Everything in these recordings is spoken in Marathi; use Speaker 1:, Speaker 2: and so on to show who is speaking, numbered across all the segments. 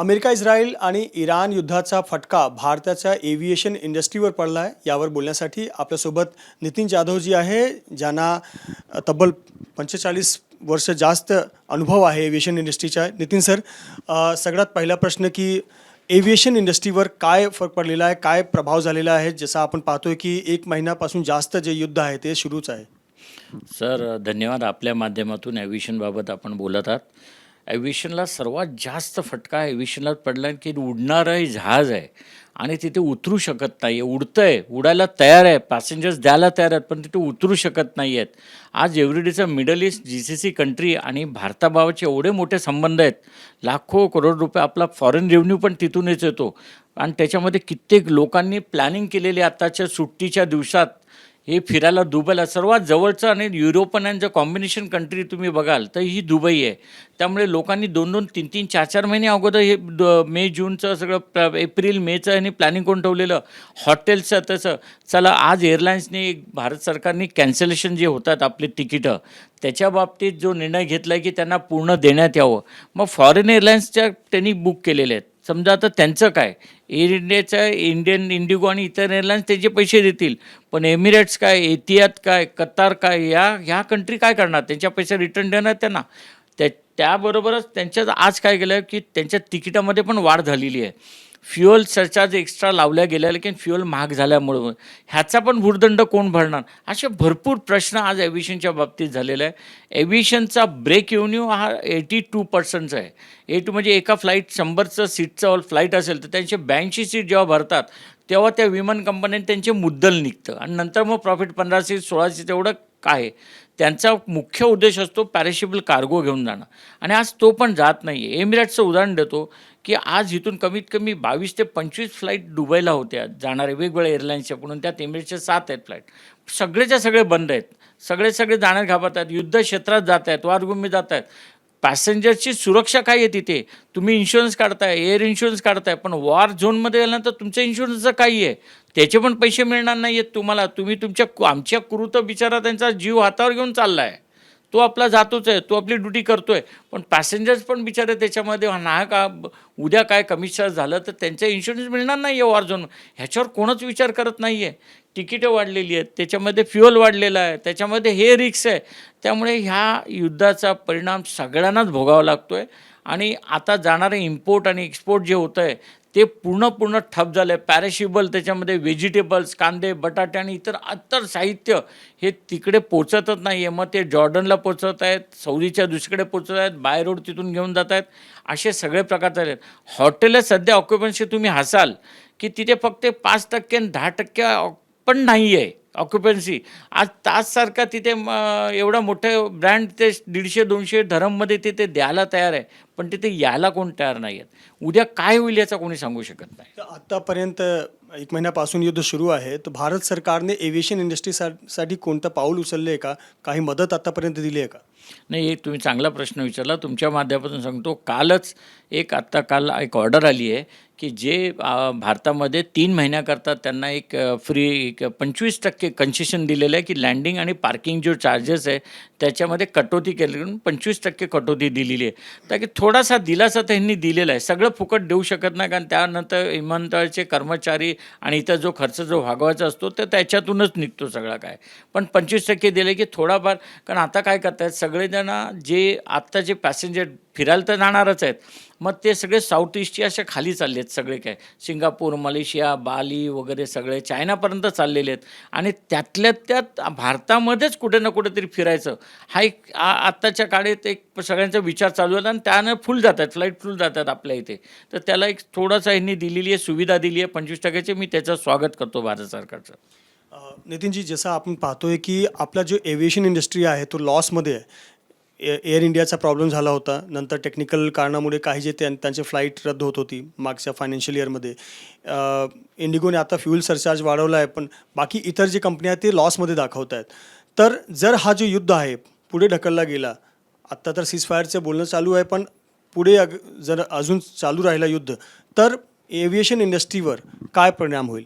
Speaker 1: अमेरिका, इस्रायल आणि इराण युद्धाचा फटका भारताच्या एव्हिएशन इंडस्ट्रीवर पडला आहे. यावर बोलण्यासाठी आपल्यासोबत नितीन जाधव जी आहे, ज्यांना तब्बल 45 वर्ष जास्त अनुभव आहे एव्हिएशन इंडस्ट्रीचा. नितीन सर, सगळ्यात पहिला प्रश्न की एव्हिएशन इंडस्ट्रीवर काय फरक पडलेला आहे, काय प्रभाव झालेला आहे? जसं आपण पाहतोय की 1 महिन्यापासून जास्त जे युद्ध आहे ते सुरूच आहे.
Speaker 2: सर धन्यवाद. आपल्या माध्यमातून ॲव्हिएशनबाबत आपण बोलत आहात. ॲव्हिएशनला सर्वात जास्त फटका ॲव्हिएशनला पडला की उडणारं हे जहाज आहे आणि तिथे उतरू शकत नाही आहे. उडतं आहे, उडायला तयार आहे, पॅसेंजर्स द्यायला तयार आहेत, पण तिथे उतरू शकत नाही आहेत. आज एव्हरीडेचं मिडल ईस्ट GCC कंट्री आणि भारताबाबतचे एवढे मोठे संबंध आहेत. लाखो करोड रुपये आपला फॉरेन रेव्हन्यू पण तिथूनच येतो आणि त्याच्यामध्ये कित्येक लोकांनी प्लॅनिंग केलेली आत्ताच्या सुट्टीच्या दिवसात हे फिरायला दुबईला सर्वात जवळचं आणि युरोपियन आणि जर कॉम्बिनेशन कंट्री तुम्ही बघाल तर ही दुबई आहे. त्यामुळे लोकांनी 2-2, 3-3, 4-4 महिने अगोदर हे मे जूनचं सगळं एप्रिल मेचं ह्यांनी प्लॅनिंग करून ठेवलेलं. हॉटेल्सचं तसं चला आज एअरलाईन्सने भारत सरकारने कॅन्सलेशन जे होतात आपले तिकीटं त्याच्या बाबतीत जो निर्णय घेतला आहे की त्यांना पूर्ण देण्यात यावं. मग फॉरेन एअरलाईन्सच्या त्यांनी बुक केलेले आहेत. समजा आता त्यांचं काय, एअर इंडियाचं इंडियन इंडिगो आणि इतर एअरलाईन्स त्याचे पैसे देतील, पण एमिरेट्स काय, एतिहाद काय, कतार काय, ह्या कंट्री काय करणार? त्यांच्या पैसे रिटर्न देणार त्यांना. त्याबरोबरच त्यांच्यात आज काय केलं की त्यांच्या तिकिटामध्ये पण वाढ झालेली आहे. फ्युअल सरचार्ज एक्स्ट्रा लावल्या गेल्या, लेकिन फ्युअल महाग झाल्यामुळं ह्याचा पण भुर्दंड कोण भरणार? असे भरपूर प्रश्न आज एव्हिएशनच्या बाबतीत झालेला आहे. एव्हिएशनचा ब्रेक रेव्हेन्यू हा 82% आहे. 82 म्हणजे एका फ्लाईट 100चं सीटचं फ्लाईट असेल तर त्यांचे 82 सीट जेव्हा भरतात तेव्हा त्या विमान कंपन्यांनी त्यांचे मुद्दल निघतं आणि नंतर मग प्रॉफिट 15 सीट 16 सीट एवढं काय. त्यांचा मुख्य उद्देश असतो पॅरिशेबल कार्गो घेऊन जाणं आणि आज तो पण जात नाही आहे. एमिरेट्सचं उदाहरण देतो की आज इथून कमीत कमी 22 ते 25 फ्लाईट दुबईला होत्या जाणारे वेगवेगळ्या एअरलाईन्सच्या, म्हणून त्यात एमिरेट्सचे 7 आहेत फ्लाईट. सगळेच्या सगळे बंद आहेत. सगळे जाण्यात घाबरत आहेत, युद्ध क्षेत्रात जात आहेत, वारगुमी जात आहेत. पॅसेंजरची सुरक्षा काय आहे तिथे? तुम्ही इन्शुरन्स काढताय, एअर इन्शुरन्स काढताय, पण वॉर झोनमध्ये गेल्यानंतर तुमच्या इन्शुरन्सचं काही आहे? त्याचे पण पैसे मिळणार नाही आहेत तुम्हाला. तुम्ही आमच्या क्रू तर बिचारा त्यांचा जीव हातावर घेऊन चालला आहे, तो आपला जातोच आहे, तो आपली ड्युटी करतो आहे, पण पॅसेंजर्स पण बिचारे त्याच्यामध्ये नाही का उद्या काय कमिशन झालं तर त्यांचा इन्शुरन्स मिळणार नाही आहे वॉर झोन. ह्याच्यावर कोणच विचार करत नाही आहे. तिकीटं वाढलेली आहेत, त्याच्यामध्ये फ्युअल वाढलेलं आहे, त्याच्यामध्ये हे रिक्स आहे. त्यामुळे ह्या युद्धाचा परिणाम सगळ्यांनाच भोगावा लागतो आहे आणि आता जाणारे इम्पोर्ट आणि एक्सपोर्ट जे होतं आहे ते पूर्ण ठप झालं आहे. पॅरिशेबल त्याच्यामध्ये व्हेजिटेबल्स, कांदे, बटाटे आणि इतर साहित्य हे तिकडे पोचतच नाही आहे. मग ते जॉर्डनला पोचत आहेत, सौदीच्या दुसरीकडे पोचत आहेत, बाय रोड तिथून घेऊन जात आहेत. असे सगळे प्रकार झाले आहेत. हॉटेलला सध्या ऑक्युपन्सी तुम्ही हसाल की तिथे फक्त 5% आणि 10% पण नाही आहे ऑक्युपन्सी. आज ताजसारखा तिथे एवढा मोठं ब्रँड ते 150-200 धरममध्ये तिथे द्यायला तयार आहे, पण तिथे यायला कोण तयार नाही आहेत. उद्या काय होईल याचा कोणी सांगू शकत नाही.
Speaker 1: तर आत्तापर्यंत 1 महिन्यापासून युद्ध सुरू आहे, तर भारत सरकारने एव्हिएशन इंडस्ट्रीसाठी कोणतं पाऊल उचलले आहे का? काही मदत आत्तापर्यंत दिली आहे का?
Speaker 2: नाही, एक तुम्ही चांगला प्रश्न विचारला. तुमच्या माध्यमातून सांगतो, काल एक ऑर्डर आली आहे की जे भारतामध्ये 3 महिन्याकरता त्यांना एक फ्री 25% कन्सेशन दिलेलं आहे की लँडिंग आणि पार्किंग जो चार्जेस आहे त्याच्यामध्ये कटौती केली, 25% कटौती दिलेली आहे. तर की थोडासा दिलासा त्यांनी दिलेला आहे. सगळं फुकट देऊ शकत नाही, कारण त्यानंतर विमानतळाचे कर्मचारी आणि इतर जो खर्च जो भागवायचा असतो तर त्याच्यातूनच निघतो सगळा काय. पण 25% दिले की थोडाफार, कारण आता काय करतायत सगळेजण जे आत्ता जे पॅसेंजर फिरायला तर जाणारच आहेत, मग ते सगळे साऊथ ईस्टचे असे खाली चालले आहेत सगळे काय. सिंगापूर, मलेशिया, बाली वगैरे सगळे चायनापर्यंत चाललेले आहेत आणि त्यातल्या त्यात भारतामध्येच कुठे ना कुठेतरी फिरायचं हा एक आत्ताच्या काळात एक सगळ्यांचा विचार चालू आहे आणि त्यानं फुल जात आहेत, फ्लाईट फुल जातात आपल्या इथे. तर त्याला एक थोडासा ह्यांनी दिलेली आहे, सुविधा दिली आहे 25%ची. मी त्याचं स्वागत करतो भारत सरकारचं.
Speaker 1: नितीनजी, जसं आपण पाहतोय की आपला जो एव्हिएशन इंडस्ट्री आहे तो लॉसमध्ये आहे. एअर इंडियाचा प्रॉब्लेम झाला होता, नंतर टेक्निकल कारणामुळे काही जे त्यांची फ्लाईट रद्द होत होती मागच्या फायनान्शियल इयरमध्ये. इंडिगोने आता फ्युल सरचार्ज वाढवला आहे, पण बाकी इतर जे कंपन्या आहेत ते लॉसमध्ये दाखवत आहेत. तर जर हा जो युद्ध आहे पुढे ढकलला गेला, आत्ता तर सीजफायरचं बोलणं चालू आहे, पण पुढे जर अजून चालू राहिला युद्ध, तर एव्हिएशन इंडस्ट्रीवर काय परिणाम होईल?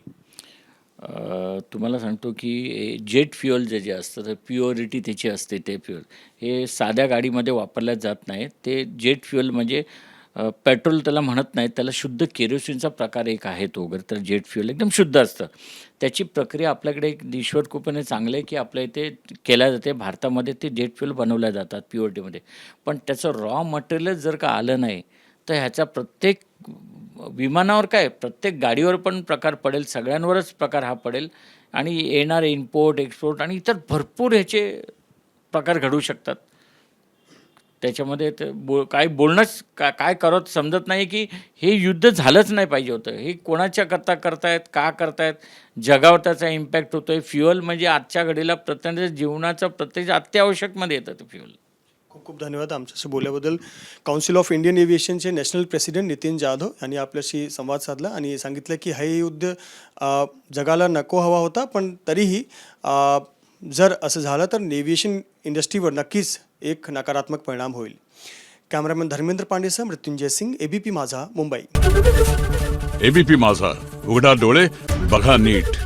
Speaker 2: तुम्हाला सांगतो की जेट फ्युअल जे असतं तर प्युअरिटी त्याची असते. ते फ्युअल हे साध्या गाडीमध्ये वापरल्या जात नाही. ते जेट फ्युअल म्हणजे पेट्रोल त्याला म्हणत नाहीत, त्याला शुद्ध केरोसिनचा प्रकार एक आहे तो वगैरे, तर जेट फ्युएल एकदम शुद्ध असतं. त्याची प्रक्रिया आपल्याकडे एक ईश्वर कृपेने चांगलं आहे की आपल्या इथे केल्या जाते. भारतामध्ये ते जेट फ्युएल बनवल्या जातात प्युरिटीमध्ये. पण त्याचं रॉ मटेरियलच जर का आलं नाही, तर ह्याचा प्रत्येक विमानावर काय, प्रत्येक गाडीवर पण प्रकार पडेल, सगळ्यांवरच प्रकार हा पडेल आणि येणारे इम्पोर्ट, एक्सपोर्ट आणि इतर भरपूर ह्याचे प्रकार घडू शकतात. त्याच्यामध्ये ते काय बोलणंच काय करत समजत नाही की हे युद्ध झालंच नाही पाहिजे होतं. हे कोणाच्या करता करतायत, का करतायत, जगावर त्याचा इम्पॅक्ट होतोय. फ्युअल म्हणजे आजच्या घडीला प्रत्येक जीवनाचं प्रत्येक अत्यावश्यकमध्ये येतं ते फ्युअल.
Speaker 1: खूप खूप धन्यवाद आमच्याशी बोलल्याबद्दल. काउन्सिल ऑफ इंडियन एव्हिएशनचे नॅशनल प्रेसिडेंट नितीन जाधव यांनी आपल्याशी संवाद साधला आणि सांगितलं की हे युद्ध जगाला नको हवा होता, पण तरीही जर असं झालं तर एव्हिएशन इंडस्ट्रीवर नक्कीच एक नकारात्मक परिणाम होईल. कॅमेरामॅन धर्मेंद्र पांडेसह मृत्युंजय सिंग, एबीपी माझा, मुंबई.
Speaker 3: एबीपी माझा, उघडा डोळे बघा नीट.